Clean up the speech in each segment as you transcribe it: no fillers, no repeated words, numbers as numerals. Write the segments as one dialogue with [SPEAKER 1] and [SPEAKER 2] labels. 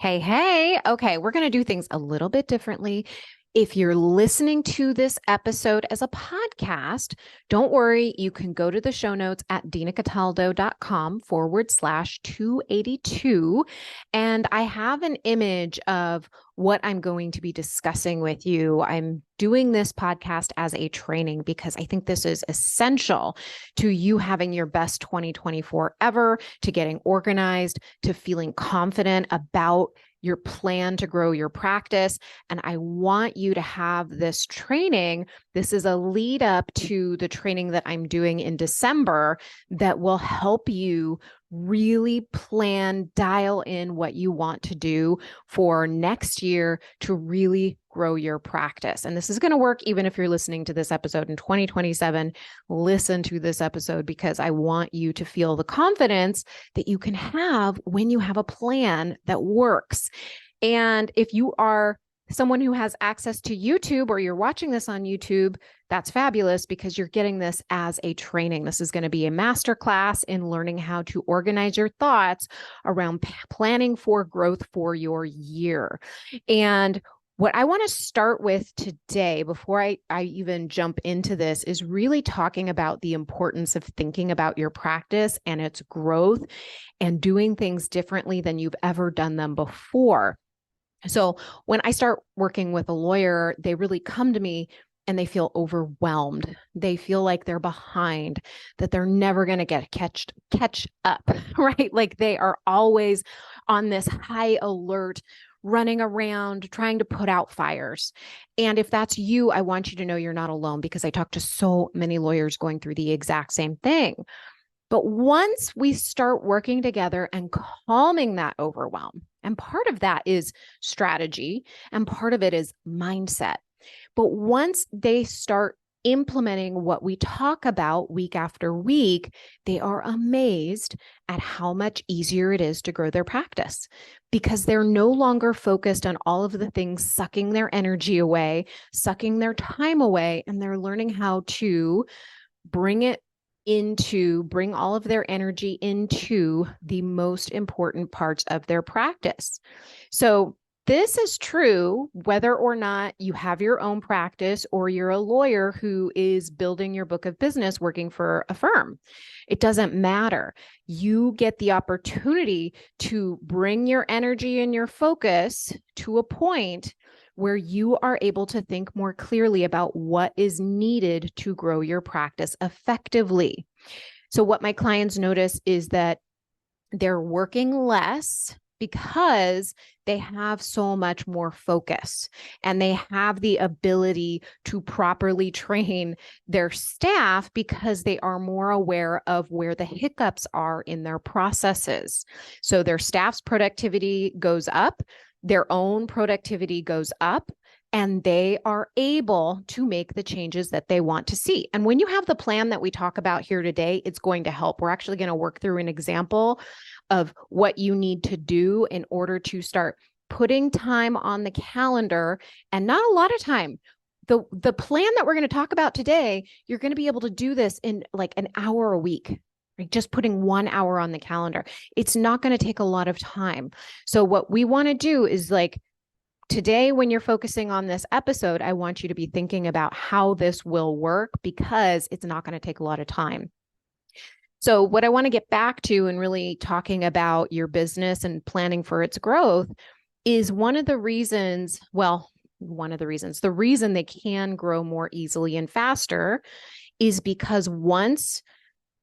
[SPEAKER 1] Hey, hey. Okay, we're going to do things a little bit differently. If you're listening to this episode as a podcast, don't worry. You can go to the show notes at dinacataldo.com/282. And I have an image of what I'm going to be discussing with you. I'm doing this podcast as a training because I think this is essential to you having your best 2024 ever, to getting organized, to feeling confident about your plan to grow your practice. And I want you to have this training. This is a lead up to the training that I'm doing in December that will help you really plan, dial in what you want to do for next year to really grow your practice. And this is going to work even if you're listening to this episode in 2027. Listen to this episode because I want you to feel the confidence that you can have when you have a plan that works. And if you are someone who has access to YouTube or you're watching this on YouTube, that's fabulous because you're getting this as a training. This is going to be a masterclass in learning how to organize your thoughts around planning for growth for your year. And what I want to start with today, before I even jump into this, is really talking about the importance of thinking about your practice and its growth and doing things differently than you've ever done them before. So when I start working with a lawyer, they really come to me and they feel overwhelmed. They feel like they're behind, that they're never going to catch up, right? Like they are always on this high alert, running around, trying to put out fires. And if that's you, I want you to know you're not alone because I talk to so many lawyers going through the exact same thing. But once we start working together and calming that overwhelm, and part of that is strategy, and part of it is mindset. But once they start implementing what we talk about week after week, they are amazed at how much easier it is to grow their practice because they're no longer focused on all of the things sucking their energy away, sucking their time away, and they're learning how to bring all of their energy into the most important parts of their practice. So this is true whether or not you have your own practice or you're a lawyer who is building your book of business working for a firm. It doesn't matter. You get the opportunity to bring your energy and your focus to a point where you are able to think more clearly about what is needed to grow your practice effectively. So what my clients notice is that they're working less because they have so much more focus and they have the ability to properly train their staff because they are more aware of where the hiccups are in their processes. So their staff's productivity goes up, their own productivity goes up, and they are able to make the changes that they want to see. And when you have the plan that we talk about here today, it's going to help. We're actually going to work through an example of what you need to do in order to start putting time on the calendar, and not a lot of time. The plan that we're going to talk about today, you're going to be able to do this in like an hour a week. Right? Just putting 1 hour on the calendar. It's not going to take a lot of time. So what we want to do is like today, when you're focusing on this episode, I want you to be thinking about how this will work because it's not going to take a lot of time. So what I want to get back to and really talking about your business and planning for its growth is the reason they can grow more easily and faster is because once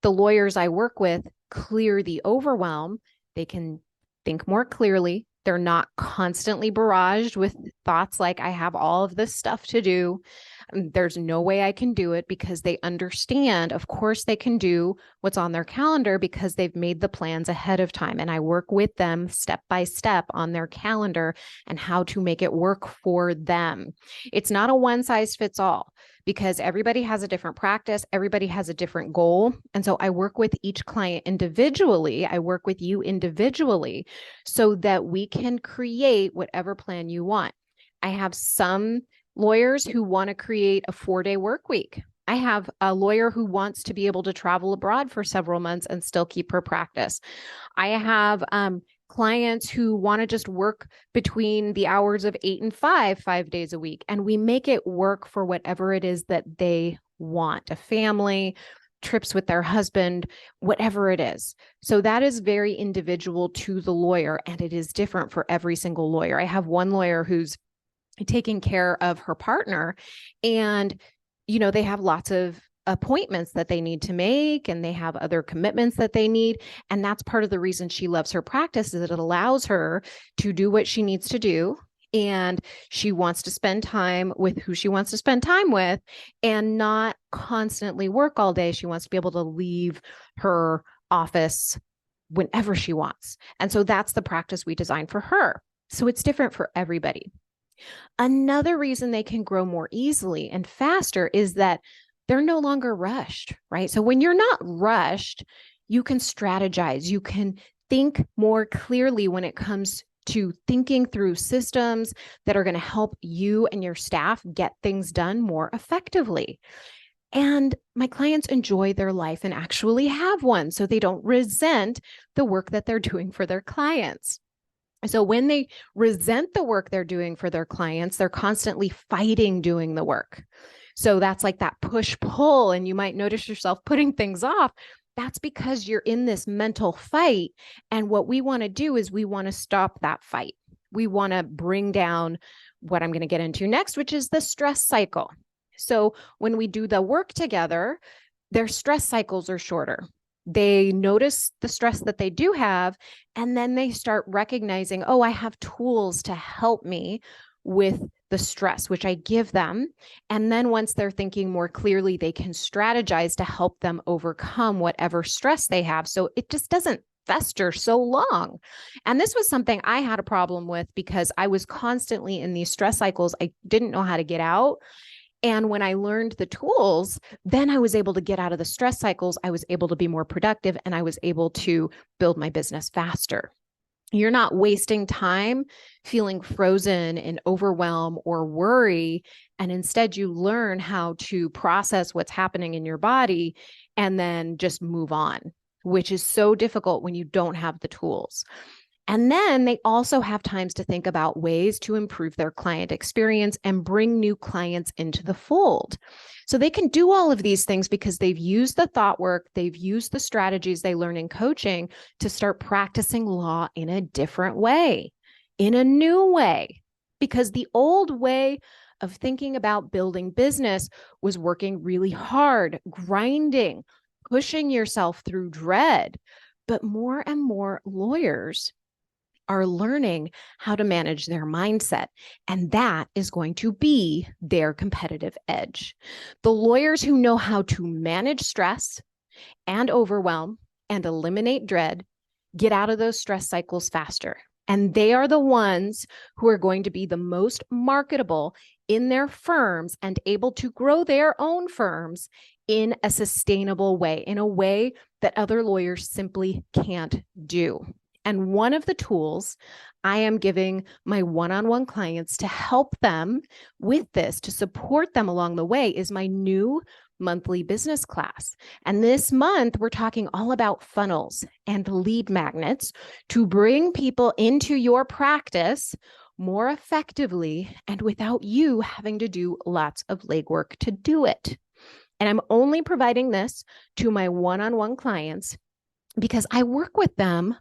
[SPEAKER 1] the lawyers I work with clear the overwhelm, they can think more clearly. They're not constantly barraged with thoughts like, I have all of this stuff to do. There's no way I can do it because they understand, of course, they can do what's on their calendar because they've made the plans ahead of time. And I work with them step by step on their calendar and how to make it work for them. It's not a one size fits all because everybody has a different practice. Everybody has a different goal. And so I work with each client individually. I work with you individually so that we can create whatever plan you want. I have some lawyers who want to create a 4-day work week. I have a lawyer who wants to be able to travel abroad for several months and still keep her practice. I have clients who want to just work between the hours of 8 and 5 days a week. And we make it work for whatever it is that they want, a family, trips with their husband, whatever it is. So that is very individual to the lawyer, and it is different for every single lawyer. I have one lawyer who's taking care of her partner, and they have lots of appointments that they need to make, and they have other commitments that they need. And that's part of the reason she loves her practice, is that it allows her to do what she needs to do. And she wants to spend time with who she wants to spend time with and not constantly work all day. She wants to be able to leave her office whenever she wants. And so that's the practice we designed for her. So it's different for everybody. Another reason they can grow more easily and faster is that they're no longer rushed, right? So when you're not rushed, you can strategize, you can think more clearly when it comes to thinking through systems that are going to help you and your staff get things done more effectively. And my clients enjoy their life and actually have one, so they don't resent the work that they're doing for their clients. So when they resent the work they're doing for their clients, they're constantly fighting doing the work. So that's like that push-pull, and you might notice yourself putting things off. That's because you're in this mental fight. And what we want to do is we want to stop that fight. We want to bring down what I'm going to get into next, which is the stress cycle. So when we do the work together, their stress cycles are shorter. They notice the stress that they do have, and then they start recognizing, oh, I have tools to help me with the stress, which I give them. And then once they're thinking more clearly, they can strategize to help them overcome whatever stress they have. So it just doesn't fester so long. And this was something I had a problem with because I was constantly in these stress cycles. I didn't know how to get out. And when I learned the tools, then I was able to get out of the stress cycles. I was able to be more productive, and I was able to build my business faster. You're not wasting time feeling frozen in overwhelm or worry. And instead, you learn how to process what's happening in your body and then just move on, which is so difficult when you don't have the tools. And then they also have times to think about ways to improve their client experience and bring new clients into the fold. So they can do all of these things because they've used the thought work, they've used the strategies they learn in coaching to start practicing law in a different way, in a new way. Because the old way of thinking about building business was working really hard, grinding, pushing yourself through dread. But more and more lawyers are learning how to manage their mindset, and that is going to be their competitive edge. The lawyers who know how to manage stress and overwhelm and eliminate dread get out of those stress cycles faster. And they are the ones who are going to be the most marketable in their firms and able to grow their own firms in a sustainable way, in a way that other lawyers simply can't do. And one of the tools I am giving my one-on-one clients to help them with this, to support them along the way, is my new monthly business class. And this month, we're talking all about funnels and lead magnets to bring people into your practice more effectively and without you having to do lots of legwork to do it. And I'm only providing this to my one-on-one clients because I work with them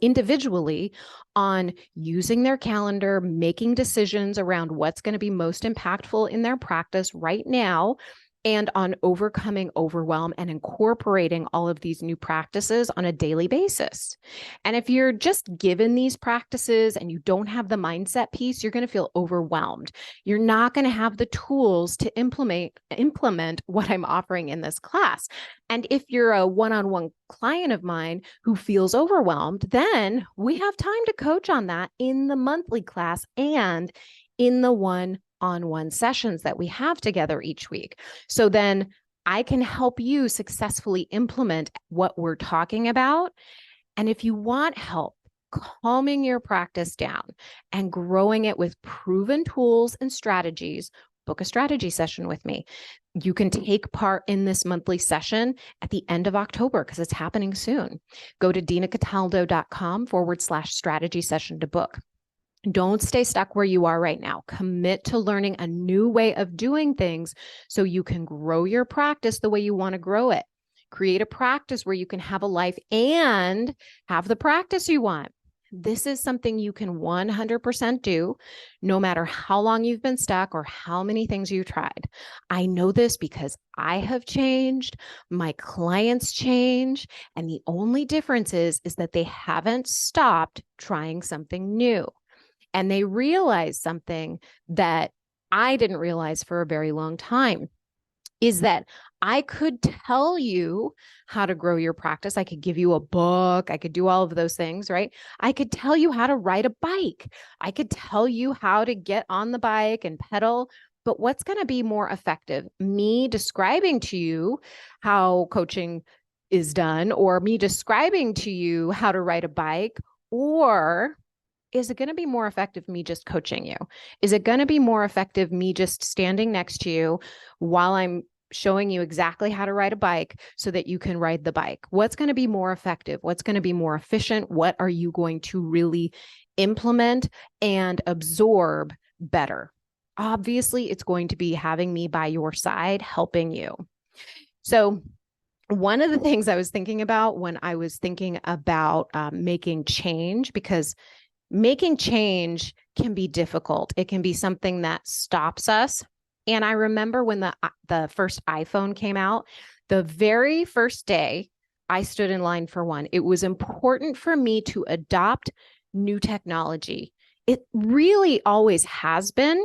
[SPEAKER 1] individually on using their calendar, making decisions around what's going to be most impactful in their practice right now, and on overcoming overwhelm and incorporating all of these new practices on a daily basis. And if you're just given these practices and you don't have the mindset piece, you're going to feel overwhelmed. You're not going to have the tools to implement what I'm offering in this class. And if you're a one-on-one client of mine who feels overwhelmed, then we have time to coach on that in the monthly class and in the one-on-one sessions that we have together each week. So then I can help you successfully implement what we're talking about. And if you want help calming your practice down and growing it with proven tools and strategies, book a strategy session with me. You can take part in this monthly session at the end of October because it's happening soon. Go to dinacataldo.com/strategy session to book. Don't stay stuck where you are right now. Commit to learning a new way of doing things so you can grow your practice the way you want to grow it. Create a practice where you can have a life and have the practice you want. This is something you can 100% do no matter how long you've been stuck or how many things you've tried. I know this because I have changed, my clients change, and the only difference is that they haven't stopped trying something new. And they realize something that I didn't realize for a very long time, is that I could tell you how to grow your practice. I could give you a book. I could do all of those things, right? I could tell you how to ride a bike. I could tell you how to get on the bike and pedal. But what's going to be more effective? Me describing to you how coaching is done, or me describing to you how to ride a bike, or is it going to be more effective me just coaching you? Is it going to be more effective me just standing next to you while I'm showing you exactly how to ride a bike so that you can ride the bike? What's going to be more effective? What's going to be more efficient? What are you going to really implement and absorb better? Obviously, it's going to be having me by your side, helping you. So one of the things I was thinking about when I was thinking about making change, because making change can be difficult. It can be something that stops us. And I remember when the first iPhone came out, the very first day I stood in line for one. It was important for me to adopt new technology. It really always has been.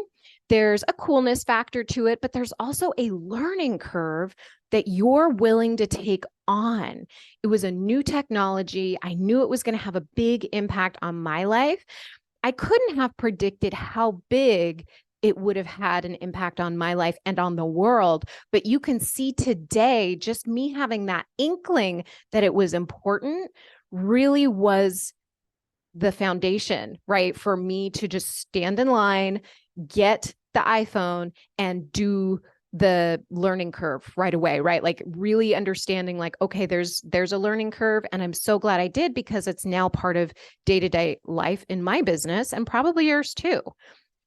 [SPEAKER 1] There's a coolness factor to it, but there's also a learning curve that you're willing to take on. It was a new technology. I knew it was going to have a big impact on my life. I couldn't have predicted how big it would have had an impact on my life and on the world. But you can see today, just me having that inkling that it was important really was the foundation, right? For me to just stand in line, get the iPhone, and do the learning curve right away, right? Like really understanding like, okay, there's a learning curve. And I'm so glad I did, because it's now part of day-to-day life in my business and probably yours too.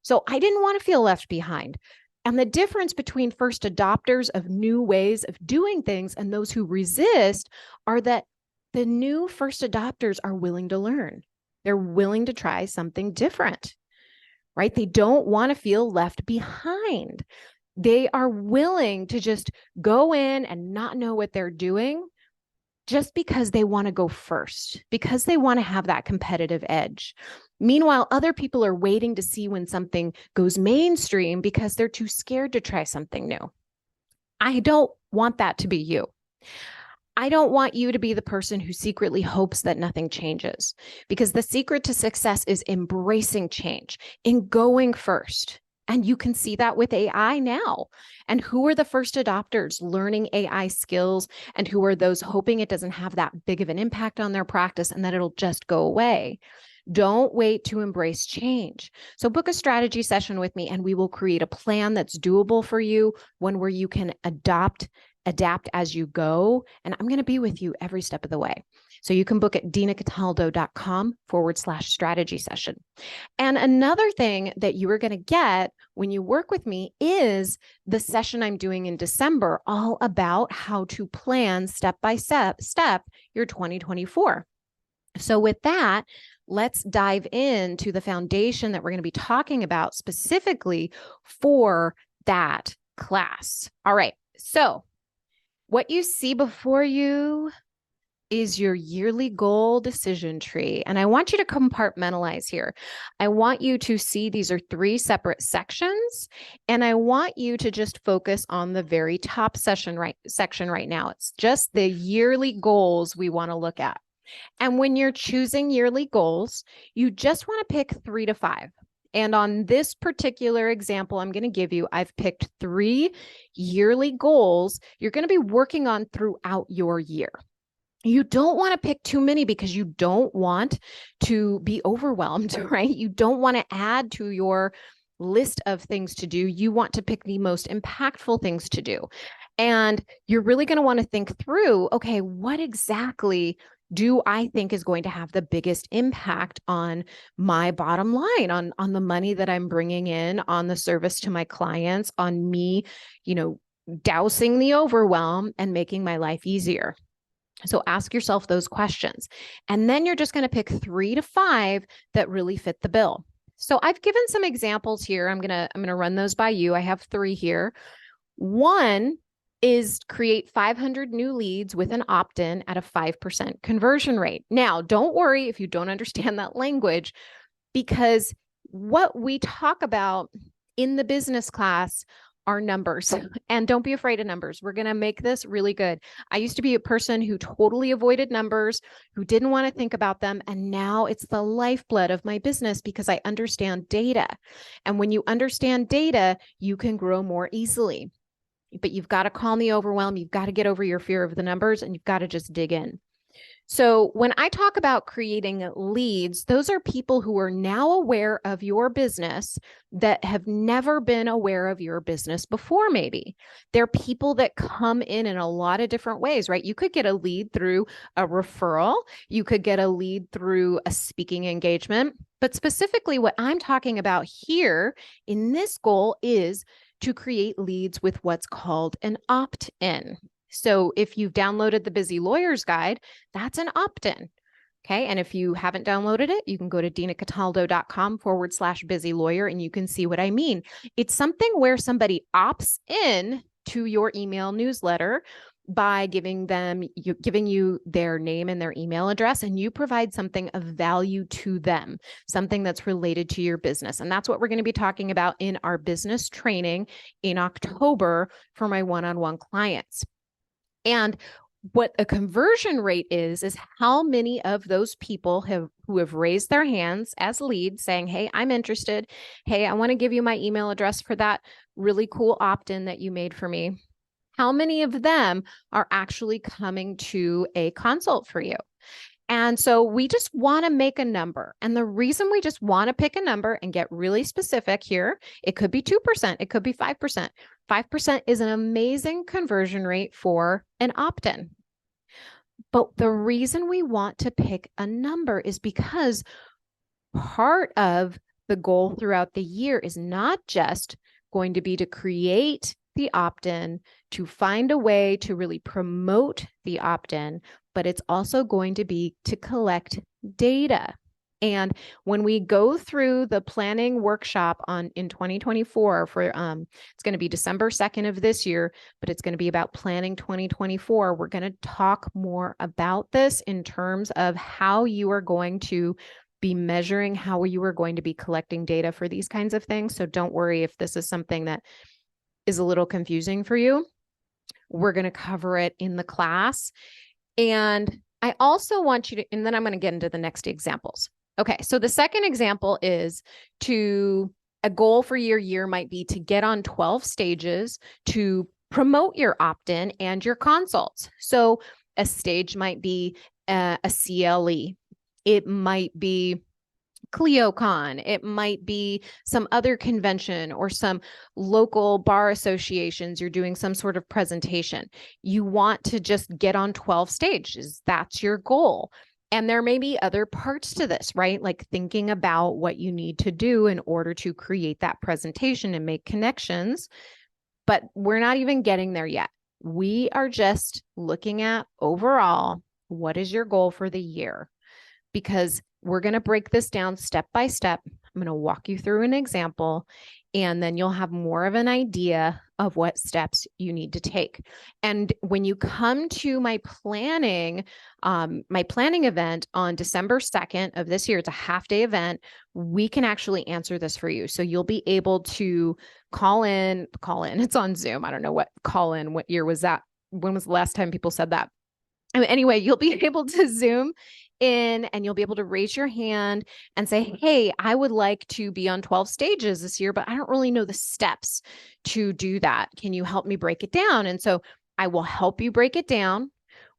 [SPEAKER 1] So I didn't want to feel left behind. And the difference between first adopters of new ways of doing things and those who resist are that the new first adopters are willing to learn. They're willing to try something different, right? They don't want to feel left behind. They are willing to just go in and not know what they're doing just because they want to go first, because they want to have that competitive edge. Meanwhile, other people are waiting to see when something goes mainstream because they're too scared to try something new. I don't want that to be you. I don't want you to be the person who secretly hopes that nothing changes, because the secret to success is embracing change, in going first. And you can see that with AI now. And who are the first adopters learning AI skills, and who are those hoping it doesn't have that big of an impact on their practice and that it'll just go away? Don't wait to embrace change. So book a strategy session with me, and we will create a plan that's doable for you, one where you can adapt as you go. And I'm going to be with you every step of the way. So you can book at dinacataldo.com/strategy session. And another thing that you are going to get when you work with me is the session I'm doing in December, all about how to plan step by step your 2024. So with that, let's dive into the foundation that we're going to be talking about specifically for that class. All right. So what you see before you is your yearly goal decision tree. And I want you to compartmentalize here. I want you to see these are 3 separate sections. And I want you to just focus on the very top section right now. It's just the yearly goals we want to look at. And when you're choosing yearly goals, you just want to pick 3 to 5. And on this particular example I'm going to give you, I've picked 3 yearly goals you're going to be working on throughout your year. You don't want to pick too many because you don't want to be overwhelmed, right? You don't want to add to your list of things to do. You want to pick the most impactful things to do. And you're really going to want to think through, okay, what exactly do I think is going to have the biggest impact on my bottom line, on the money that I'm bringing in, on the service to my clients, on me, dousing the overwhelm and making my life easier. So ask yourself those questions. And then you're just going to pick 3 to 5 that really fit the bill. So I've given some examples here. I'm going to run those by you. I have 3 here. One is create 500 new leads with an opt-in at a 5% conversion rate. Now, don't worry if you don't understand that language, because what we talk about in the business class are numbers. And don't be afraid of numbers. We're going to make this really good. I used to be a person who totally avoided numbers, who didn't want to think about them. And now it's the lifeblood of my business because I understand data. And when you understand data, you can grow more easily. But you've got to calm the overwhelm. You've got to get over your fear of the numbers, and you've got to just dig in. So when I talk about creating leads, those are people who are now aware of your business that have never been aware of your business before, maybe. They're people that come in a lot of different ways, right? You could get a lead through a referral. You could get a lead through a speaking engagement. But specifically, what I'm talking about here in this goal is to create leads with what's called an opt-in. So if you've downloaded the Busy Lawyer's Guide, that's an opt-in. Okay. And if you haven't downloaded it, you can go to dinacataldo.com/busy lawyer and you can see what I mean. It's something where somebody opts in to your email newsletter by giving you their name and their email address, and you provide something of value to them, something that's related to your business. And that's what we're going to be talking about in our business training in October for my one-on-one clients. And what a conversion rate is how many of those people who have raised their hands as leads saying, hey, I'm interested. Hey, I want to give you my email address for that really cool opt-in that you made for me. How many of them are actually coming to a consult for you? And so we just want to make a number. And the reason we just want to pick a number and get really specific here, it could be 2%, it could be 5%. 5% is an amazing conversion rate for an opt-in. But the reason we want to pick a number is because part of the goal throughout the year is not just going to be to create the opt-in, to find a way to really promote the opt-in, but it's also going to be to collect data. And when we go through the planning workshop in 2024 for it's going to be December 2nd of this year, but it's going to be about planning 2024. We're going to talk more about this in terms of how you are going to be measuring, how you are going to be collecting data for these kinds of things. So don't worry if this is something that is a little confusing for you. We're going to cover it in the class. And I also want you to, and then I'm going to get into the next examples. Okay, so the second example is a goal for your year might be to get on 12 stages to promote your opt-in and your consults. So a stage might be a CLE. It might be CleoCon, it might be some other convention or some local bar associations. You're doing some sort of presentation. You want to just get on 12 stages. That's your goal. And there may be other parts to this, right? Like thinking about what you need to do in order to create that presentation and make connections. But we're not even getting there yet. We are just looking at overall, what is your goal for the year? Because we're going to break this down step by step. I'm going to walk you through an example, and then you'll have more of an idea of what steps you need to take. And when you come to my planning event on December 2nd of this year, it's a half-day event, we can actually answer this for you. So you'll be able to call in, it's on Zoom. I don't know what year was that? When was the last time people said that? Anyway, you'll be able to Zoom in and you'll be able to raise your hand and say, hey, I would like to be on 12 stages this year, but I don't really know the steps to do that. Can you help me break it down? And so I will help you break it down.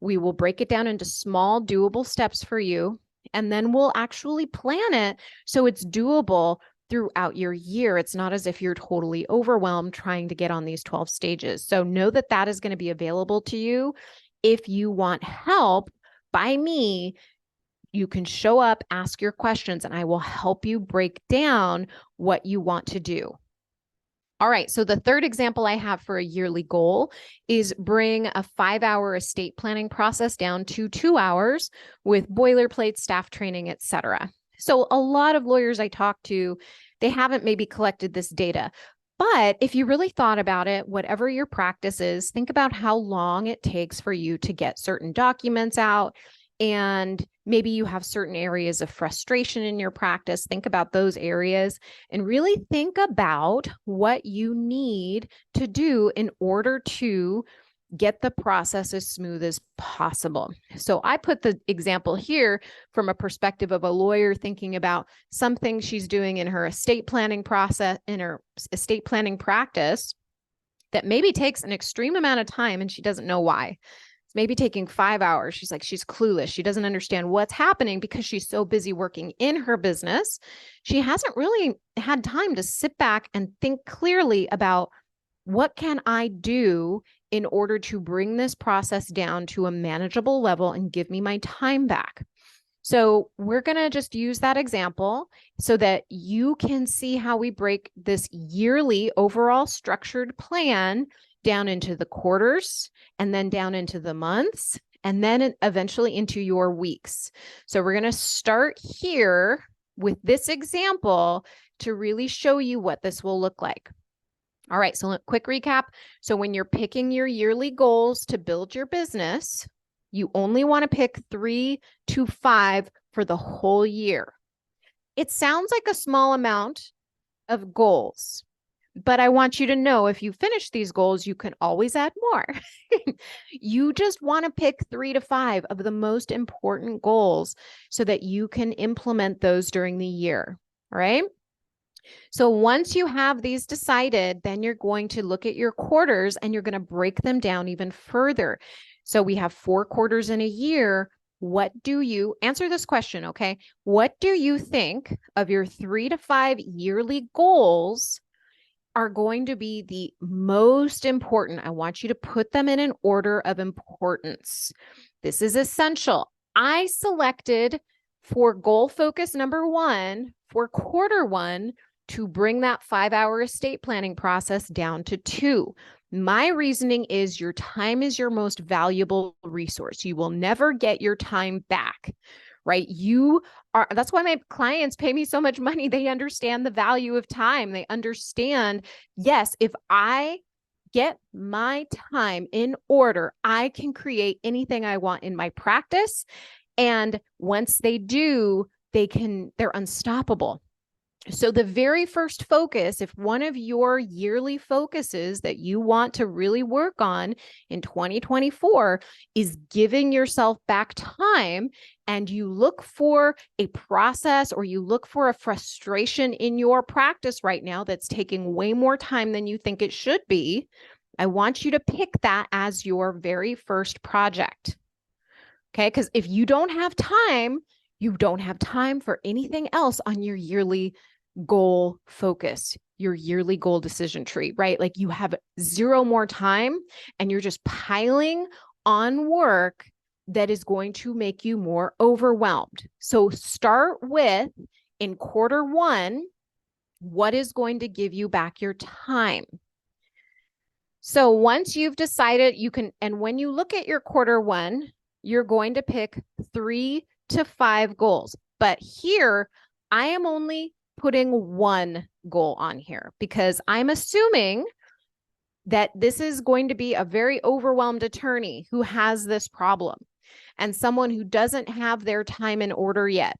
[SPEAKER 1] We will break it down into small, doable steps for you. And then we'll actually plan it so it's doable throughout your year. It's not as if you're totally overwhelmed trying to get on these 12 stages. So know that that is going to be available to you. If you want help by me, you can show up, ask your questions, and I will help you break down what you want to do. All right, so the third example I have for a yearly goal is bring a 5-hour estate planning process down to 2 hours with boilerplate, staff training, etc. So a lot of lawyers I talk to, they haven't maybe collected this data. But if you really thought about it, whatever your practice is, think about how long it takes for you to get certain documents out. And maybe you have certain areas of frustration in your practice. Think about those areas and really think about what you need to do in order to get the process as smooth as possible. So I put the example here from a perspective of a lawyer thinking about something she's doing in her estate planning process, in her estate planning practice, that maybe takes an extreme amount of time and she doesn't know why. Maybe taking 5 hours. She's like, she's clueless. She doesn't understand what's happening because she's so busy working in her business. She hasn't really had time to sit back and think clearly about what can I do in order to bring this process down to a manageable level and give me my time back. So we're going to just use that example so that you can see how we break this yearly overall structured plan down into the quarters and then down into the months and then eventually into your weeks. So we're going to start here with this example to really show you what this will look like. All right, so quick recap. So when you're picking your yearly goals to build your business, you only want to pick 3 to 5 for the whole year. It sounds like a small amount of goals, but I want you to know if you finish these goals, you can always add more. You just want to pick 3 to 5 of the most important goals so that you can implement those during the year. All right. So once you have these decided, then you're going to look at your quarters and you're going to break them down even further. So we have 4 quarters in a year. What do you answer this question? Okay. What do you think of your 3 to 5 yearly goals are going to be the most important? I want you to put them in an order of importance. This is essential. I selected for goal focus number 1 for quarter 1 to bring that 5-hour estate planning process down to 2. My reasoning is your time is your most valuable resource. You will never get your time back, right? That's why my clients pay me so much money. They understand the value of time. They understand, yes, if I get my time in order, I can create anything I want in my practice. And once they do, they're unstoppable. So the very first focus, if one of your yearly focuses that you want to really work on in 2024 is giving yourself back time, and you look for a process or you look for a frustration in your practice right now that's taking way more time than you think it should be, I want you to pick that as your very first project. Okay, because if you don't have time, you don't have time for anything else on your yearly goal focus, your yearly goal decision tree, right? Like you have 0 more time and you're just piling on work that is going to make you more overwhelmed. So start with, in quarter 1, what is going to give you back your time? So once you've decided, you can, and when you look at your quarter 1, you're going to pick 3 to 5 goals. But here, I am only putting 1 goal on here because I'm assuming that this is going to be a very overwhelmed attorney who has this problem and someone who doesn't have their time in order yet.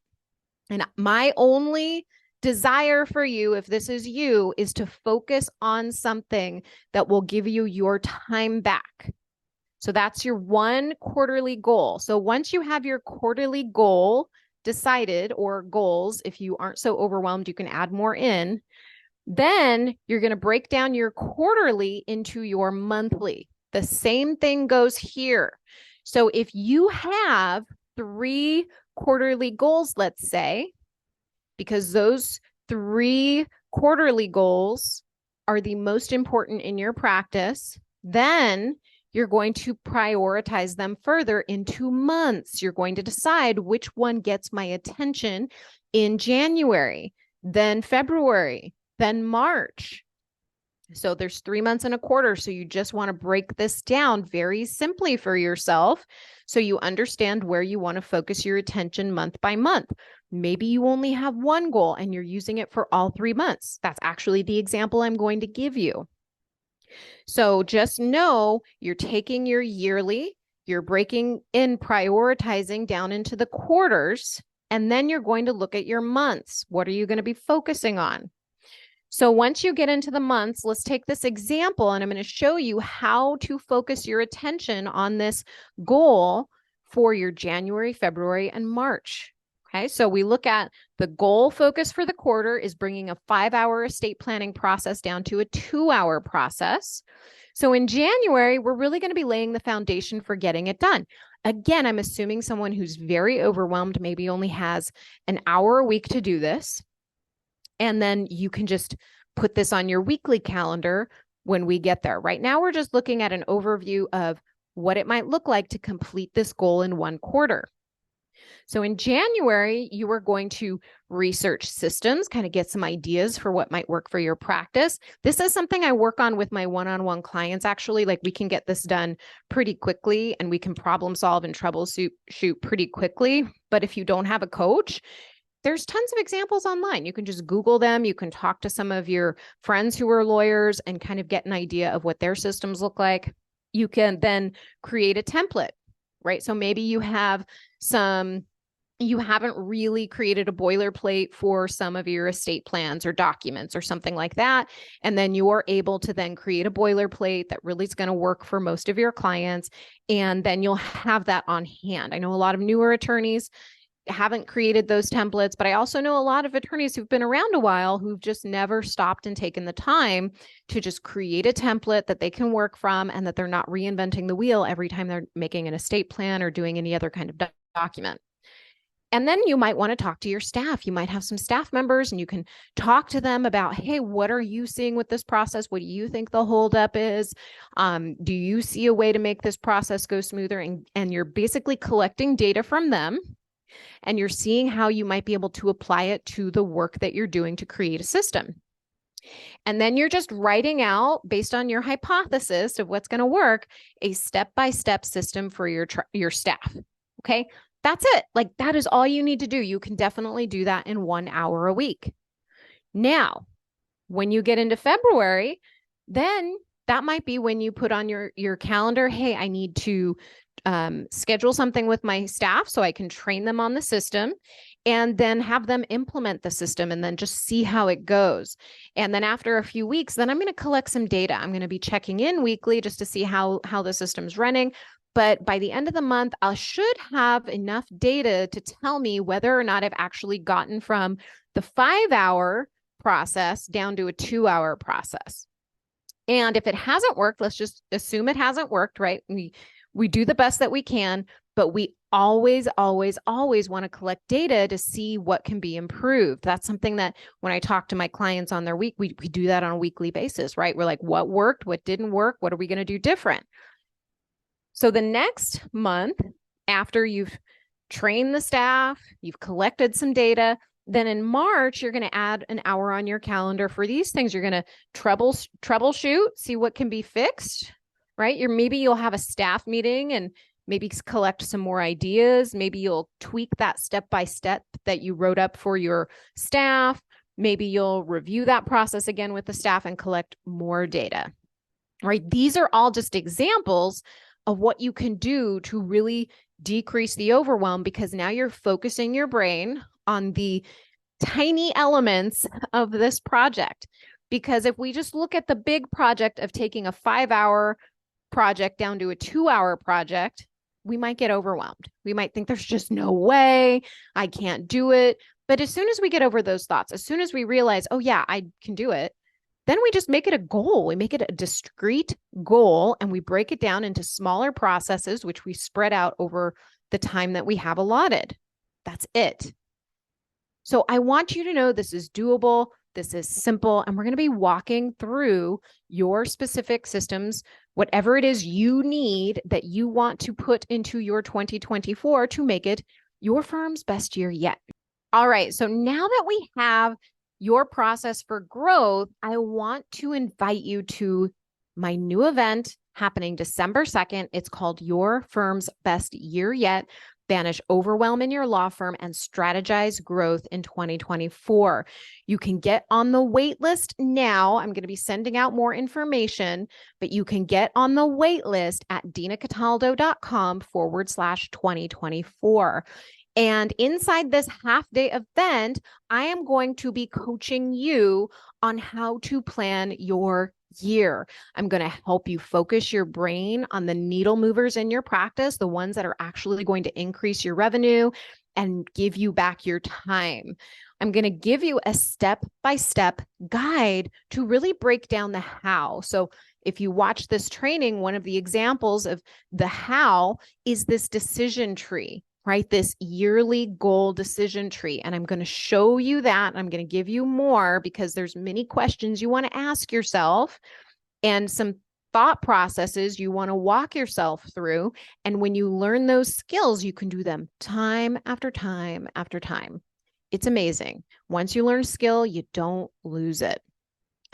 [SPEAKER 1] And my only desire for you, if this is you, is to focus on something that will give you your time back. So that's your 1 quarterly goal. So once you have your quarterly goal decided, or goals, if you aren't so overwhelmed, you can add more in. Then you're going to break down your quarterly into your monthly. The same thing goes here. So if you have 3 quarterly goals, let's say, because those 3 quarterly goals are the most important in your practice. Then you're going to prioritize them further into months. You're going to decide which one gets my attention in January, then February, then March. So there's 3 months and a quarter. So you just want to break this down very simply for yourself so you understand where you want to focus your attention month by month. Maybe you only have one goal and you're using it for all 3 months. That's actually the example I'm going to give you. So just know you're taking your yearly, you're breaking in, prioritizing down into the quarters, and then you're going to look at your months. What are you going to be focusing on? So once you get into the months, let's take this example and I'm going to show you how to focus your attention on this goal for your January, February, and March. Okay, so we look at the goal focus for the quarter is bringing a 5-hour estate planning process down to a 2-hour process. So in January, we're really going to be laying the foundation for getting it done. Again, I'm assuming someone who's very overwhelmed maybe only has an hour a week to do this. And then you can just put this on your weekly calendar when we get there. Right now, we're just looking at an overview of what it might look like to complete this goal in 1 quarter. So in January, you are going to research systems, kind of get some ideas for what might work for your practice. This is something I work on with my one-on-one clients, actually. Like we can get this done pretty quickly and we can problem solve and troubleshoot pretty quickly. But if you don't have a coach, there's tons of examples online. You can just Google them. You can talk to some of your friends who are lawyers and kind of get an idea of what their systems look like. You can then create a template, right? So maybe you haven't really created a boilerplate for some of your estate plans or documents or something like that. And then you are able to then create a boilerplate that really is going to work for most of your clients. And then you'll have that on hand. I know a lot of newer attorneys haven't created those templates, but I also know a lot of attorneys who've been around a while who've just never stopped and taken the time to just create a template that they can work from and that they're not reinventing the wheel every time they're making an estate plan or doing any other kind of document. And then you might want to talk to your staff. You might have some staff members and you can talk to them about, hey, what are you seeing with this process? What do you think the holdup is? Do you see a way to make this process go smoother? And you're basically collecting data from them. And you're seeing how you might be able to apply it to the work that you're doing to create a system. And then you're just writing out, based on your hypothesis of what's going to work, a step-by-step system for your staff. Okay, that's it. Like that is all you need to do. You can definitely do that in 1 hour a week. Now, when you get into February, then that might be when you put on your calendar, hey, I need to schedule something with my staff so I can train them on the system and then have them implement the system and then just see how it goes. And then after a few weeks, then I'm going to collect some data. I'm going to be checking in weekly just to see how the system's running. But by the end of the month, I should have enough data to tell me whether or not I've actually gotten from the 5-hour process down to a 2-hour process. And if it hasn't worked, let's just assume it hasn't worked, right? We do the best that we can, but we always, always, always want to collect data to see what can be improved. That's something that when I talk to my clients on their week, we do that on a weekly basis, right? We're like, what worked? What didn't work? What are we going to do different? So the next month, after you've trained the staff, you've collected some data, then in March, you're going to add an hour on your calendar for these things. You're going to troubleshoot, see what can be fixed, right? Maybe you'll have a staff meeting and maybe collect some more ideas. Maybe you'll tweak that step-by-step that you wrote up for your staff. Maybe you'll review that process again with the staff and collect more data, right? These are all just examples of what you can do to really decrease the overwhelm, because now you're focusing your brain on the tiny elements of this project. Because if we just look at the big project of taking a 5-hour project down to a 2-hour project, we might get overwhelmed. We might think there's just no way, I can't do it. But as soon as we get over those thoughts, as soon as we realize, oh yeah, I can do it, then we just make it a goal. We make it a discrete goal and we break it down into smaller processes, which we spread out over the time that we have allotted. That's it. So I want you to know this is doable. This is simple. And we're going to be walking through your specific systems, whatever it is you need that you want to put into your 2024 to make it your firm's best year yet. All right. So now that we have your process for growth, I want to invite you to my new event happening December 2nd. It's called Your Firm's Best Year Yet. Banish Overwhelm in your law firm and strategize growth in 2024. You can get on the wait list now. I'm going to be sending out more information, but you can get on the wait list at dinacataldo.com/2024. And inside this half-day event, I am going to be coaching you on how to plan your year. I'm going to help you focus your brain on the needle movers in your practice, the ones that are actually going to increase your revenue and give you back your time. I'm going to give you a step-by-step guide to really break down the how. So if you watch this training, one of the examples of the how is this decision tree, right? This yearly goal decision tree. And I'm going to show you that. I'm going to give you more because there's many questions you want to ask yourself and some thought processes you want to walk yourself through. And when you learn those skills, you can do them time after time after time. It's amazing. Once you learn a skill, you don't lose it.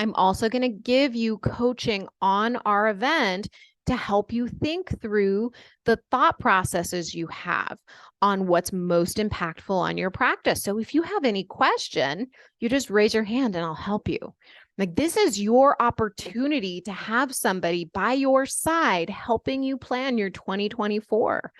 [SPEAKER 1] I'm also going to give you coaching on our event to help you think through the thought processes you have on what's most impactful on your practice. So if you have any question, you just raise your hand and I'll help you. Like, this is your opportunity to have somebody by your side helping you plan your 2024.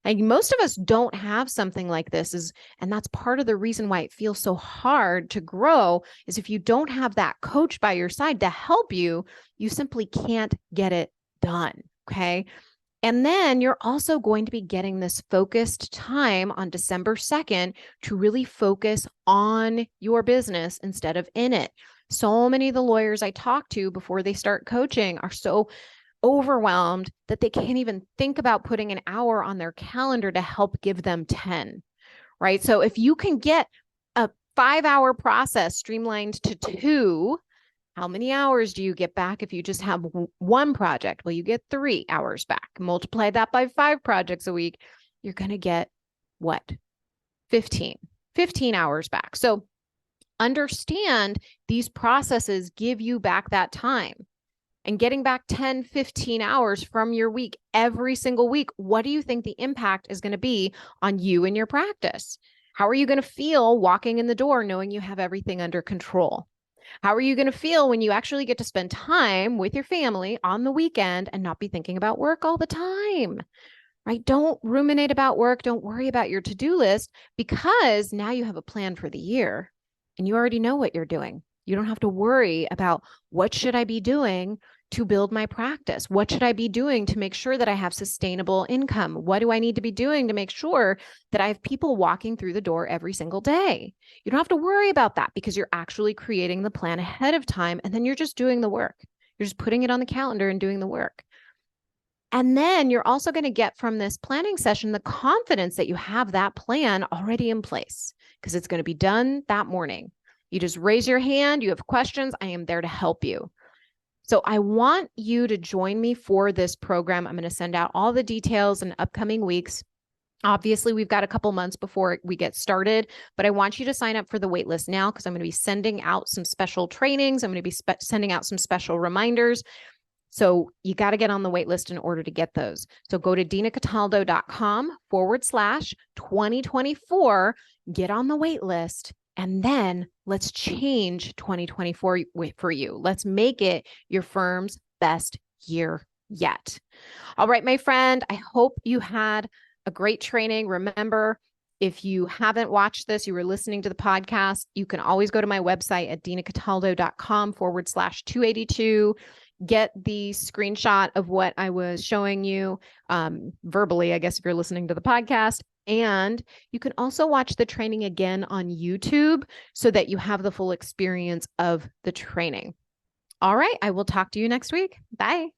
[SPEAKER 1] Like, most of us don't have something like this, and that's part of the reason why it feels so hard to grow is if you don't have that coach by your side to help you, you simply can't get it done. Okay. And then you're also going to be getting this focused time on December 2nd to really focus on your business instead of in it. So many of the lawyers I talk to before they start coaching are so overwhelmed that they can't even think about putting an hour on their calendar to help give them 10, right? So if you can get a 5-hour process streamlined to 2, how many hours do you get back if you just have one project? Well, you get 3 hours back. Multiply that by 5 projects a week. You're going to get what? 15 hours back. So understand these processes give you back that time. And getting back 10, 15 hours from your week every single week, what do you think the impact is going to be on you and your practice? How are you going to feel walking in the door knowing you have everything under control? How are you going to feel when you actually get to spend time with your family on the weekend and not be thinking about work all the time, right? Don't ruminate about work. Don't worry about your to-do list because now you have a plan for the year and you already know what you're doing. You don't have to worry about what should I be doing to build my practice? What should I be doing to make sure that I have sustainable income? What do I need to be doing to make sure that I have people walking through the door every single day? You don't have to worry about that because you're actually creating the plan ahead of time and then you're just doing the work. You're just putting it on the calendar and doing the work. And then you're also going to get from this planning session the confidence that you have that plan already in place because it's going to be done that morning. You just raise your hand. You have questions. I am there to help you. So I want you to join me for this program. I'm going to send out all the details in upcoming weeks. Obviously, we've got a couple months before we get started, but I want you to sign up for the waitlist now because I'm going to be sending out some special trainings. I'm going to be sending out some special reminders. So you got to get on the waitlist in order to get those. So go to dinacataldo.com/2024, get on the waitlist. And then let's change 2024 for you. Let's make it your firm's best year yet. All right, my friend, I hope you had a great training. Remember, if you haven't watched this, you were listening to the podcast, you can always go to my website at dinacataldo.com/282. Get the screenshot of what I was showing you verbally, I guess, if you're listening to the podcast. And you can also watch the training again on YouTube so that you have the full experience of the training. All right. I will talk to you next week. Bye.